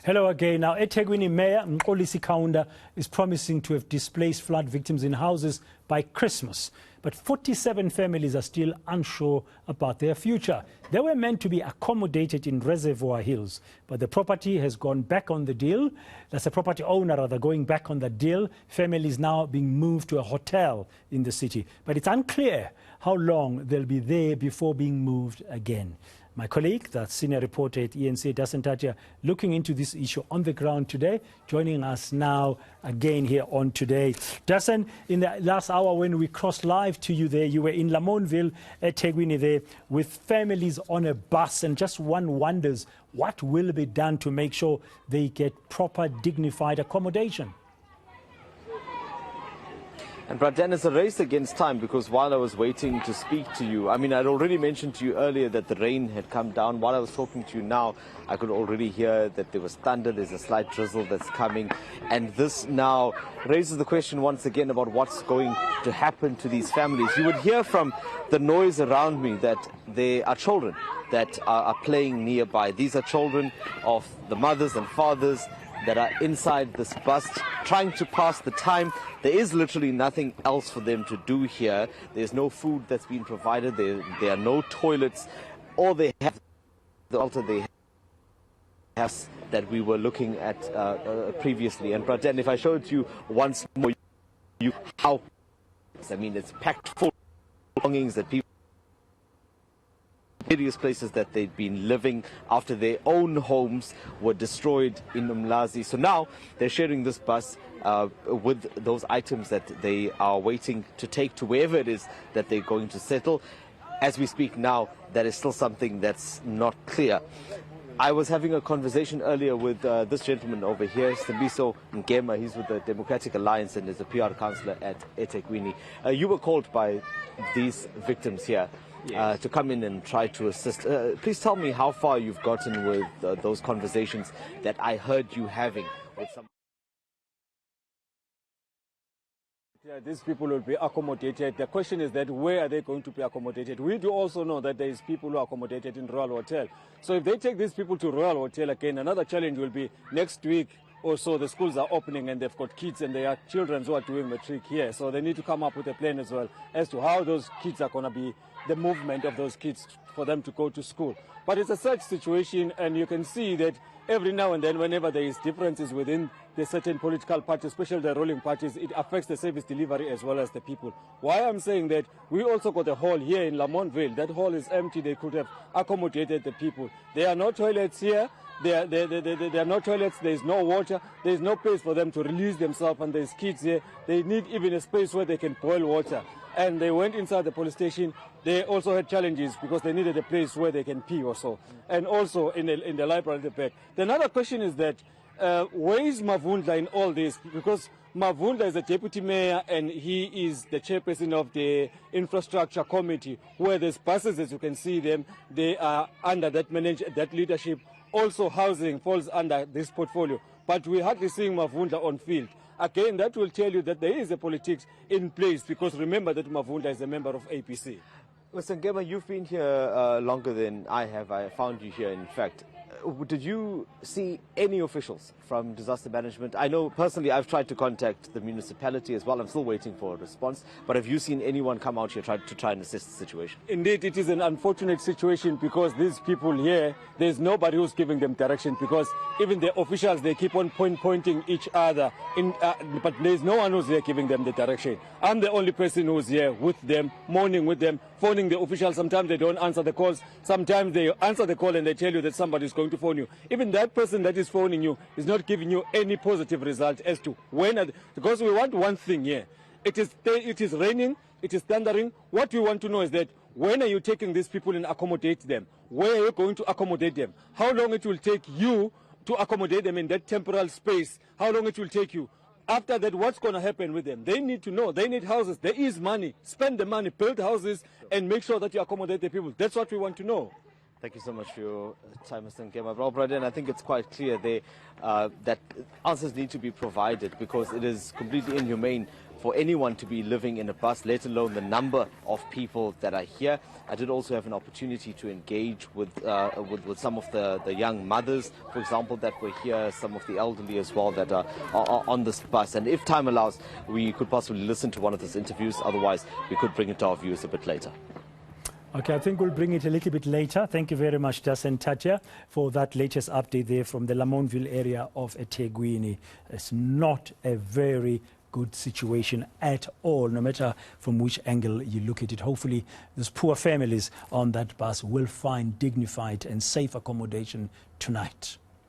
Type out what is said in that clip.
Hello again. Now, eThekwini Mayor Mxolisi Kaunda is promising to have displaced flood victims in houses by Christmas. But 47 families are still unsure about their future. They were meant to be accommodated in Reservoir Hills, but the property has gone back on the deal. That's the property owner, rather, going back on the deal. Families now being moved to a hotel in the city. But it's unclear how long they'll be there before being moved again. My colleague, the senior reporter at eNCA, Dasen Thathiah, looking into this issue on the ground today, joining us now again here on Today. Dasen, in the last hour when we crossed live to you there, you were in Lamontville, eThekwini there, with families on a bus, and just one wonders what will be done to make sure they get proper, dignified accommodation. And Bradan, it's a race against time, because while I was waiting to speak to you, I'd already mentioned to you earlier that the rain had come down. While I was talking to you now, I could already hear that there was thunder, there's a slight drizzle that's coming. And this now raises the question once again about what's going to happen to these families. You would hear from the noise around me that there are children that are playing nearby. These are children of the mothers and fathers that are inside this bus trying to pass the time. There is literally nothing else for them to do here. There's no food that's been provided. There are no toilets. All they have, the altar they have that we were looking at previously. And Bradan, if I showed you once more, how it's packed full of belongings that people, various places that they'd been living after their own homes were destroyed in Umlazi. So now they're sharing this bus with those items that they are waiting to take to wherever it is that they're going to settle. As we speak now, that is still something that's not clear. I was having a conversation earlier with this gentleman over here, Simbiso Ngema. He's with the Democratic Alliance and is a PR councillor at eThekwini. You were called by these victims here. Yes. To come in and try to assist. Please tell me how far you've gotten with those conversations that I heard you having with some. Yeah, these people will be accommodated. The question is that where are they going to be accommodated? We do also know that there is people who are accommodated in Royal Hotel. So if they take these people to Royal Hotel again, another challenge will be next week or so the schools are opening and they've got kids and they are children who are doing matric here. So they need to come up with a plan as well as to how those kids are going to be, the movement of those kids for them to go to school. But it's a such situation, and you can see that every now and then, whenever there is differences within the certain political parties, especially the ruling parties, it affects the service delivery as well as the people. Why I'm saying that, we also got a hall here in Lamontville. That hall is empty. They could have accommodated the people. There are no toilets here. There are no toilets, there is no water, there is no place for them to release themselves, and there's kids here. They need even a space where they can boil water. And they went inside the police station. They also had challenges because they needed a place where they can pee also. And also in the library at the back. The another question is that, where is Mavundla in all this? Because Mavundla is the deputy mayor and he is the chairperson of the infrastructure committee, where there's buses, as you can see them, they are under that leadership. Also housing falls under this portfolio, but we're hardly seeing Mavundla on field. Again, that will tell you that there is a politics in place, because remember that Mavundla is a member of APC. Mr. Ngema, you've been here longer than I have. I found you here, in fact. Did you see any officials from disaster management? I know personally I've tried to contact the municipality as well. I'm still waiting for a response. But have you seen anyone come out here to try and assist the situation? Indeed, it is an unfortunate situation, because these people here, there's nobody who's giving them direction, because even the officials, they keep on pointing each other, but there's no one who's here giving them the direction. I'm the only person who's here with them, mourning with them, phoning the officials. Sometimes they don't answer the calls. Sometimes they answer the call and they tell you that somebody is going to phone you. Even that person that is phoning you is not giving you any positive result as to when, because we want one thing here. It is raining, it is thundering. What we want to know is that, when are you taking these people and accommodate them? Where are you going to accommodate them? How long it will take you to accommodate them in that temporal space? How long it will take you? After that, what's going to happen with them? They need to know. They need houses. There is money. Spend the money, build houses, and make sure that you accommodate the people. That's what we want to know. Thank you so much for your time, Mr. Nkema. Well, Brother, and I think it's quite clear there that answers need to be provided, because it is completely inhumane for anyone to be living in a bus, let alone the number of people that are here. I did also have an opportunity to engage with some of the young mothers, for example, that were here, some of the elderly as well that are on this bus. And if time allows, we could possibly listen to one of those interviews. Otherwise, we could bring it to our viewers a bit later. Okay, I think we'll bring it a little bit later. Thank you very much, Dasen Thathiah, for that latest update there from the Lamontville area of eThekwini. It's not a very good situation at all, no matter from which angle you look at it. Hopefully, those poor families on that bus will find dignified and safe accommodation tonight.